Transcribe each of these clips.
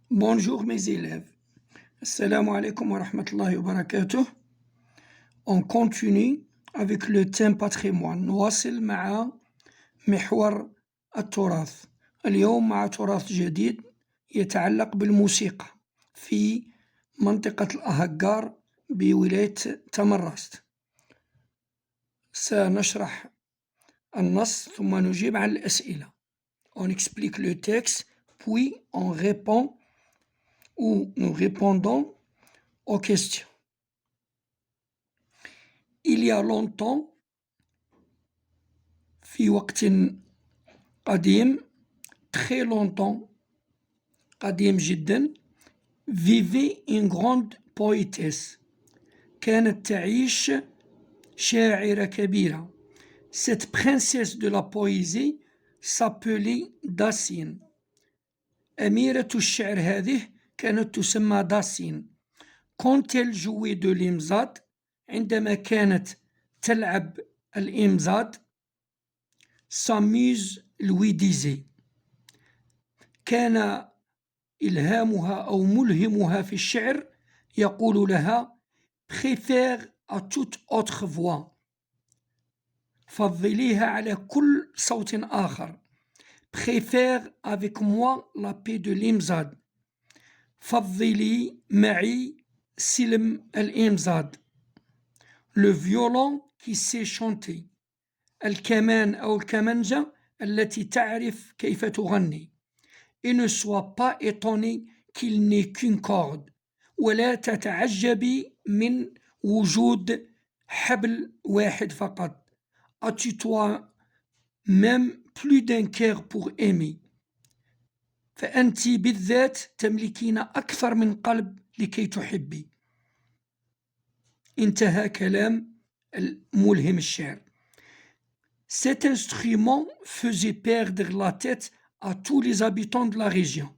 Bonjour mes élèves. Assalamu alaikum wa rahmatullahi wa barakatuh. On continue avec le thème patrimoine. نواصل مع محور التراث. اليوم مع تراث جديد يتعلق بالموسيقى في منطقة الأهجار بولاية تمرست. سنشرح النص ثم نجيب عن الأسئلة. On explique le texte puis on répond où nous répondons aux questions. Il y a longtemps, في وقت قديم, très longtemps, قديم جدا, vivait une grande poétesse. كانت تعيش شاعرة كبيرة. Cette princesse de la poésie s'appelait Dacine. أميرة الشعر هذه كانت تسمى داسين. Quand elle jouait de l'imzad, عندما كانت تلعب الإمزاد, sa muse lui disait, كان إلهامها أو ملهمها في الشعر يقول لها préfère à toute autre voix, فضليها على كل صوت آخر, préfère avec moi la paix de l'imzad, فضلي معي سلم الإمزاد, le violon qui sait chanter, الكمان أو الكمنجة التي تعرف كيف تغني, et ne sois pas étonné qu'il n'ait qu'une corde, ولا تتعجبي من وجود حبل واحد فقط, as-tu toi même plus d'un cœur pour aimer, فأنت بالذات تملكين أكثر من قلب لكي تحبي. انتهى كلام الملهم الشعر. Cet instrument faisait perdre la tête à tous les habitants de la région.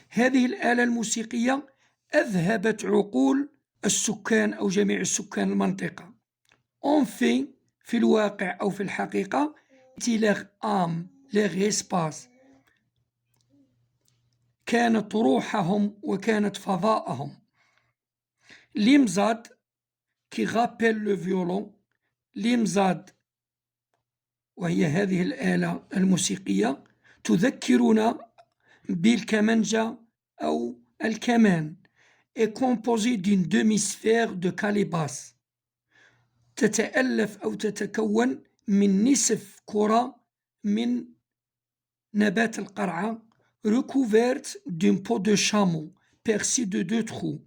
هذه الآلة الموسيقية أذهبت عقول السكان أو جميع السكان المنطقة. Enfin, في الواقع أو في الحقيقة, leur âme, leur espace, كانت روحهم وكانت فضاءهم. L'imzad qui rappelle le violon, l'imzad وهي هذه الآلة الموسيقية تذكرنا بالكمنجة أو الكمان, est composée d'une demi-sphère de calebasse, تتألف أو تتكون من نصف كرة من نبات القرعة, recouverte d'une peau de chameau percée de 2 trous,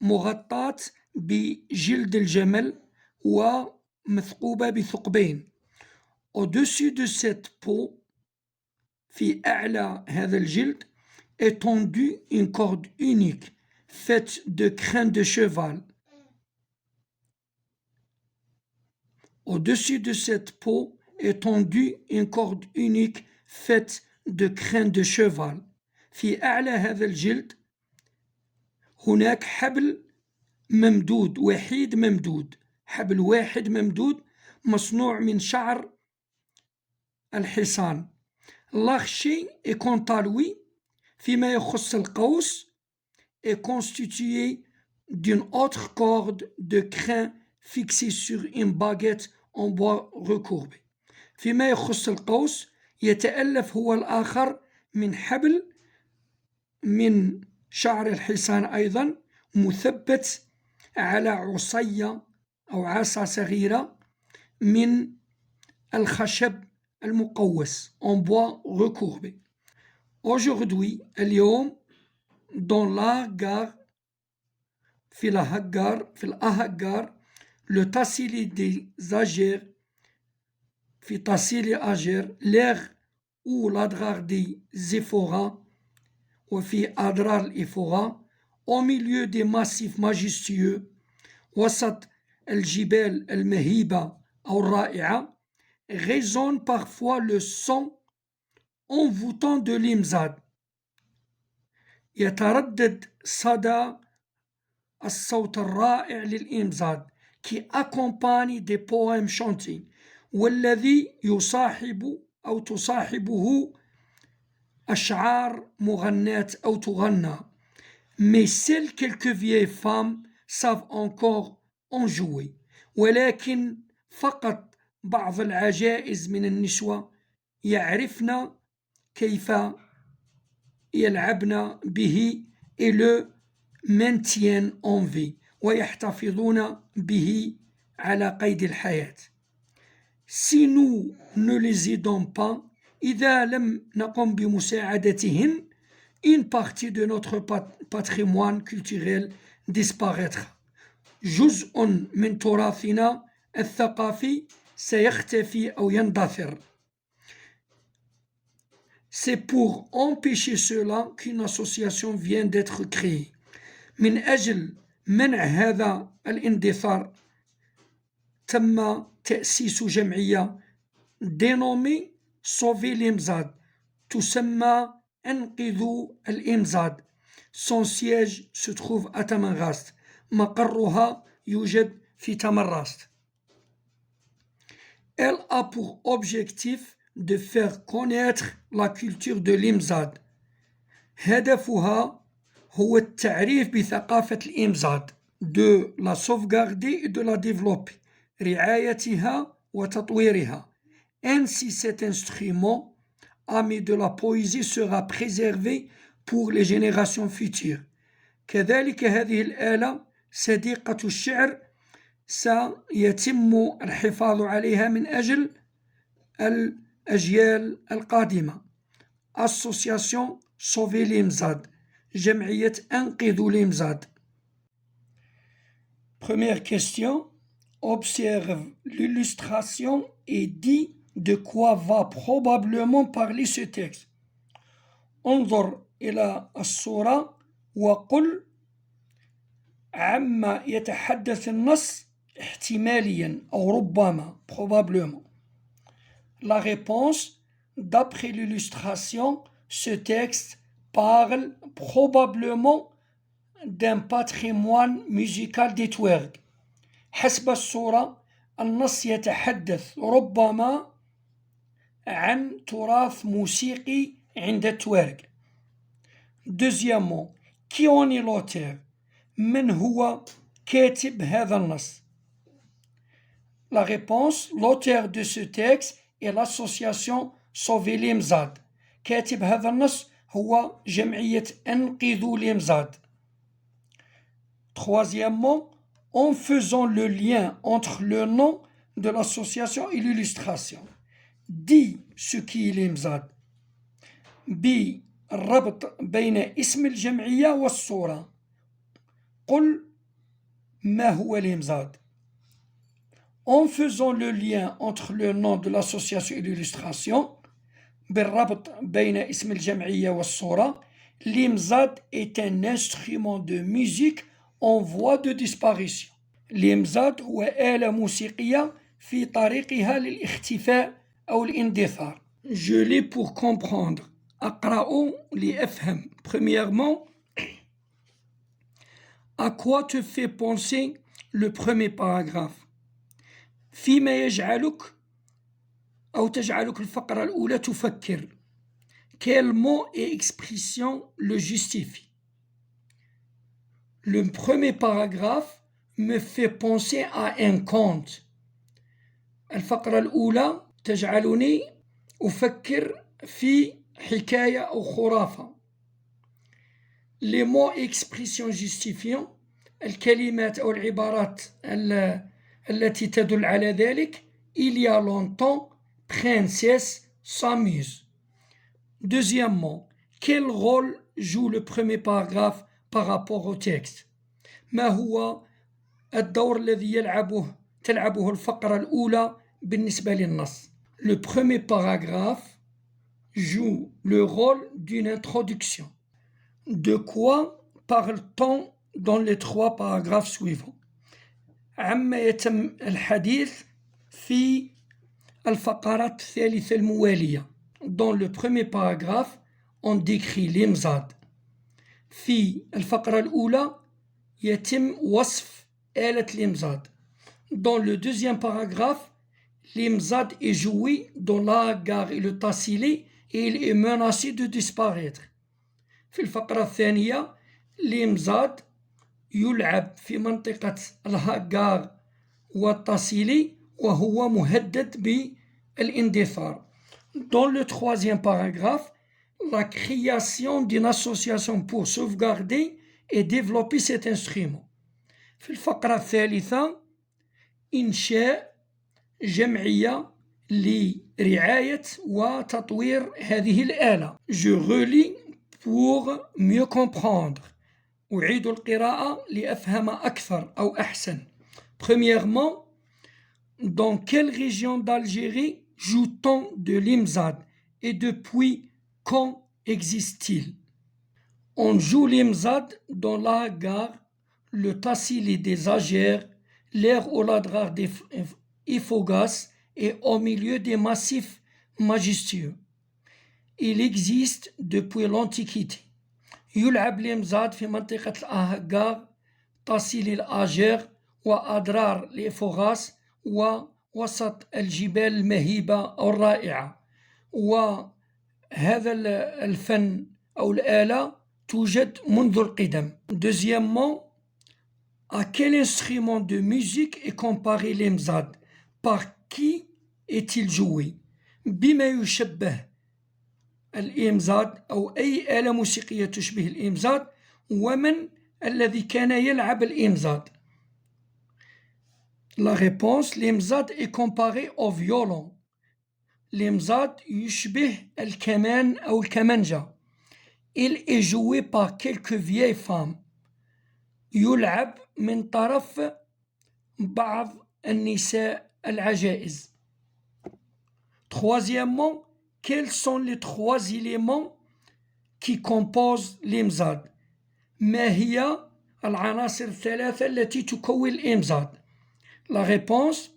مغطاة بجلد الجمل ومثقوبة بثقبين. Au-dessus de cette peau, في أعلى هذا الجلد, est tendue une corde unique faite de crins de cheval. Au-dessus de cette peau est tendue une corde unique faite de crins de cheval. في أعلى هذا الجلد هناك حبل ممدود, وحيد ممدود, حبل واحد ممدود مصنوع من شعر الحصان. L'archet est quant à lui, فيما يخص القوس, est constitué d'une autre corde de crin fixée sur une baguette en bois recourbé. فيما يخص القوس يتألف هو الآخر من حبل من شعر الحصان أيضا, مثبت على عصية أو عصا صغيرة من الخشب المقوس en bois recourbé. Aujourd'hui, اليوم, dans l'Ahaggar, في الأهجار, le Tassili des Agers, في Tassili Ager, l'air ou l'adrar des Éphora, وفي أدرار الإفورا, au milieu des massifs majestueux, وسط الجبال المهيبة أو الرائعة, résonne parfois le son envoûtant de l'imzad. يتردد صدى الصوت الرائع للإمزاد qui accompagne des poèmes chantés, والذي يصاحب أو تصاحبه أشعار مغناة أو تغنى. mais seules quelques vieilles femmes savent encore en jouer. ولكن فقط بعض العجائز من النسوة يعرفن كيف يلعبن به et le maintiennent en vie ويحتفظون به على قيد الحياة. Si nous ne les aidons pas, إذا لم نقم بمساعدتهن, une partie de notre patrimoine culturel disparaîtra. جزء من تراثنا الثقافي سيختفي أو يندثر. C'est pour empêcher cela qu'une association vient d'être créée. من أجل منع هذا الاندثار تم تأسيس جمعية dénommée Sauver l'Imzad, تسمى انقذوا الإمزاد. Son siège se trouve à Tamanghast. مقرها يوجد في تمنغاست. Elle a pour objectif de faire connaître la culture de l'Imzad. هدفها هو التعريف بثقافة الإمزاد, de la sauvegarder et de la développer, رعايتها وتطويرها. Ainsi cet instrument, ami de la poésie, sera préservé pour les générations futures. كذلك هذه الآلة صديقة الشعر سيتم الحفاظ عليها من أجل الأجيال القادمة. Association Sauver l'Imzad, جمعية انقذوا l'Imzad. Première question, observe l'illustration et dis de quoi va probablement parler ce texte. انظر إلى الصورة وقل عما يتحدث النص احتماليا أو ربما, probablement. La réponse, d'après l'illustration, ce texte parle probablement d'un patrimoine musical des Touareg. حسب الصورة النص يتحدث ربما عن تراث موسيقي عند التوارق. Deuxièmement, qui en est l'auteur? من هو كاتب هذا النص? La réponse, l'auteur de ce texte est l'association Sauver l'Imzad. كاتب هذا النص هو جمعية انقذوا l'Imzad. Troisièmement, en faisant le lien entre le nom de l'association et l'illustration. Dis ce qui est l'Imzad. بالربط بين اسم الجمعية والصورة. قل ما هو l'Imzad. En faisant le lien entre le nom de l'association et l'illustration, بالربط بين اسم الجمعية والصورة, l'Imzad est un instrument de musique en voie de disparition. الإمزاد هو آلة موسيقية في طريقها للاختفاء أو الاندثار. Je lis pour comprendre. أقرأ لأفهم. Premièrement, à quoi te fait penser le premier paragraphe? فيما يجعلك أو تجعلك الفقرة الأولى تفكر. Quel mot et expression le justifie? Le premier paragraphe me fait penser à un conte. الفقرة الأولى تجعلني أفكر في حكاية أو خرافة. Les mots et expressions justifiants, الكلمات أو العبارات التي تدل على ذلك. Il y a longtemps, princesse s'amuse. Deuxièmement, quel rôle joue le premier paragraphe par rapport au texte? ما هو الدور الذي تلعبه الفقرة الأولى بالنسبة للنص? Le premier paragraphe joue le rôle d'une introduction. De quoi parle-t-on dans les trois paragraphes suivants? عما يتم الحديث في الفقرات الثالثة الموالية. Dans le premier paragraphe, on décrit l'Imzad. في الفقرة الأولى يتم وصف آلة الإمزاد. Dans le deuxième paragraphe, l'Imzad est joué dans la gare et le tassilé et il est menacé de disparaître. في الفقرة الثانية الإمزاد يلعب في منطقة الهاغار والتصيلي وهو مهدد بالاندثار. Dans le troisième paragraphe, la création d'une association pour sauvegarder et développer cet instrument. في الفقرة الثالثة إنشاء جمعية لرعاية وتطوير هذه الآلة. Je relis pour mieux comprendre. أعيد القراءة لأفهم أكثر أو أحسن. Premièrement, dans quelle région d'Algérie joue-t-on de l'imzad et depuis quand existe-t-il? On joue l'imzad dans la gare, le tassili des Agères, l'air au ladrar des Ifogas et au milieu des massifs majestueux. Il existe depuis l'Antiquité. يلعب الإمزاد في منطقة الأهجار تصل الآجير وأدرار الإفوغاس ووسط الجبال المهيبة الرائعة. وهذا الفن أو الآلة توجد منذ القدم. Deuxièmement, à quel instrument de musique est comparé l'imzad? Par qui est-il joué? بما يشبه الإمزاد أو أي آلة موسيقية تشبه الإمزاد ومن الذي كان يلعب الإمزاد؟ La réponse, l'imzad est comparé au violon. الإمزاد يشبه الكمان أو الكمانجة. Il est joué par quelques vieilles femmes. يلعب من طرف بعض النساء العجائز. Troisièmement, quels sont les trois éléments qui composent الإمزاد؟ ما هي العناصر الثلاثة التي تكون الإمزاد؟ La réponse,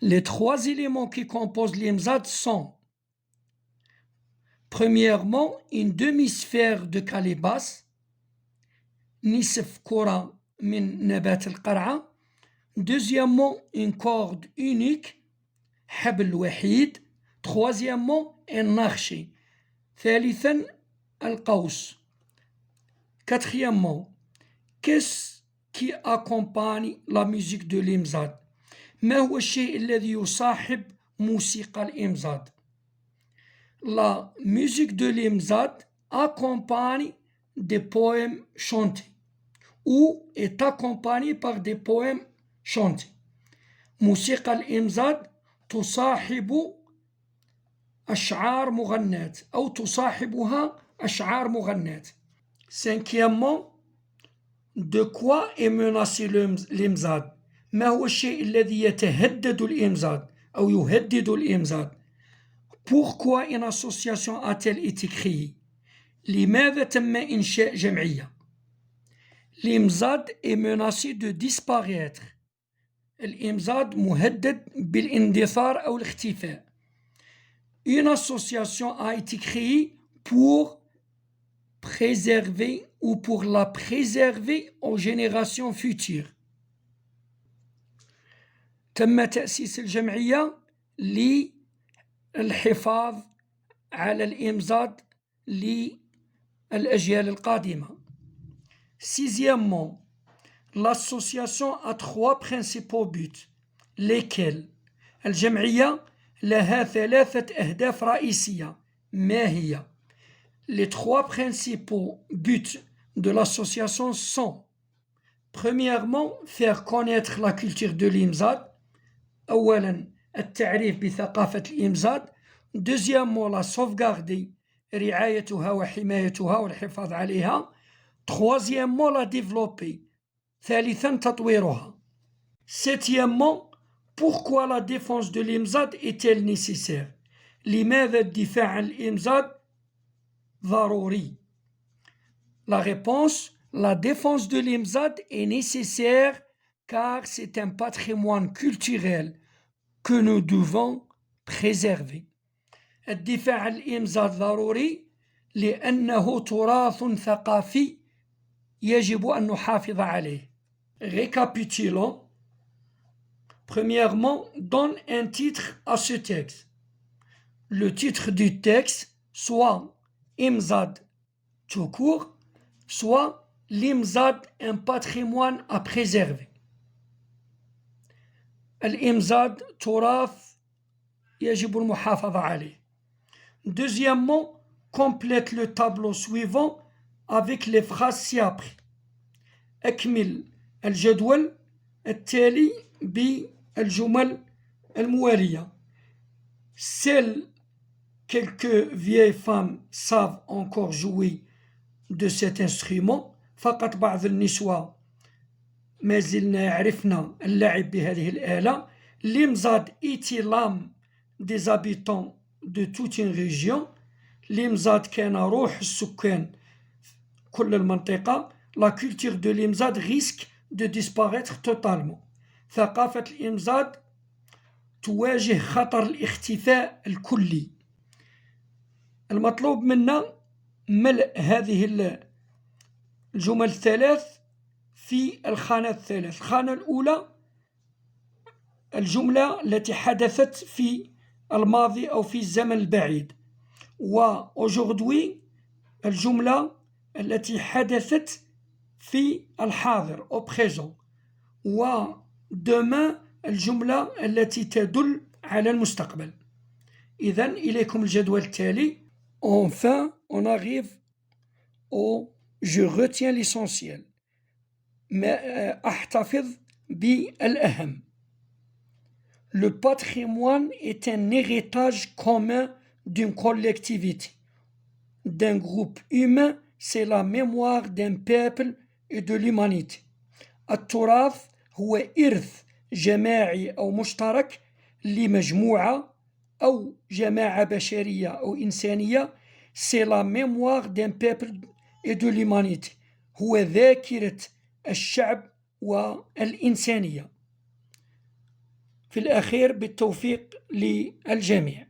les trois éléments qui composent l'imzad sont premièrement une demi-sphère de calebasse, نصف كرة من نبات القرعة. Deuxièmement, une corde unique, حبل وحيد. Troisièmement, un نخشي. ثالثا, القوس. Quatrièmement, qu'est-ce qui accompagne la musique de l'imzad? ما هو الشيء الذي يصاحب موسيقى الإمزاد؟ La musique de l'imzad accompagne des poèmes chantés ou est accompagnée par des poèmes chantés. موسيقى الإمزاد تصاحب أشعار مغناة أو تصاحبها أشعار مغناة. Cinquièmement, de quoi est menacé l'imzad? ما هو الشيء الذي يتهدد الإمزاد أو يهدد الإمزاد؟ Pourquoi une association a-t-elle été créée? لماذا تم إنشاء جمعية؟ الإمزاد est menacé de disparaître. الإمزاد مهدد بالاندثار أو الاختفاء. Une association a été créée pour préserver ou pour la préserver aux générations futures. تم تأسيس الجمعية للحفاظ على الإمزاد للأجيال القادمة. Sixièmement, l'association a trois principaux buts, lesquels الجمعية لها ثلاثة أهداف رئيسية. ما هي؟ Les trois principaux buts de l'association sont premièrement, faire connaître la culture de l'imzad. أولا التعريف بثقافة الإمزاد. deuxièmement, la sauvegarder رعايتها وحمايتها والحفاظ عليها. troisièmement, la développer. ثالثا تطويرها. septièmement, pourquoi la défense de l'imzad est-elle nécessaire? لماذا الدفاع عن الإمزاد ضروري? La réponse, la défense de l'imzad est nécessaire car c'est un patrimoine culturel que nous devons préserver. الدفاع عن الإمزاد ضروري لأنه تراث ثقافي يجب أن نحافظ عليه. Récapitulons. Premièrement, donne un titre à ce texte. Le titre du texte soit Imzad tout court, soit l'imzad un patrimoine à préserver. الإمزاد تراث يجب المحافظة عليه. Deuxièmement, complète le tableau suivant avec les phrases ci-après. أكمل الجدول التالي بالجمل الموالية. Seules quelques vieilles femmes savent encore jouer de cet instrument. فقط بعض النسوة ما زلنا يعرفن اللعب بهذه الآلة. L'imzad était l'âme des habitants de toute une région. الإمزاد كان روح السكان كل المنطقة. La culture de l'imzad risque de disparaître totalement. ثقافة الإمزاد تواجه خطر الاختفاء الكلي. المطلوب منا ملء هذه الجمل الثلاث في الخانات الثلاث. الخانة الأولى الجملة التي حدثت في الماضي أو في الزمن البعيد، و aujourd'hui الجملة التي حدثت في الحاضر au présent، و demain الجملة التي تدل على المستقبل. إذن إليكم الجدول التالي. Enfin on arrive au je retiens l'essentiel. أحتفظ بالأهم. Le patrimoine est un héritage commun d'une collectivité, d'un groupe humain. C'est la mémoire d'un peuple et de l'humanité. التراث هو إرث جماعي أو مشترك لمجموعة أو جماعة بشرية أو إنسانية. C'est la mémoire d'un peuple et de l'humanité. هو ذاكرة الشعب والإنسانية. في الأخير بالتوفيق للجميع.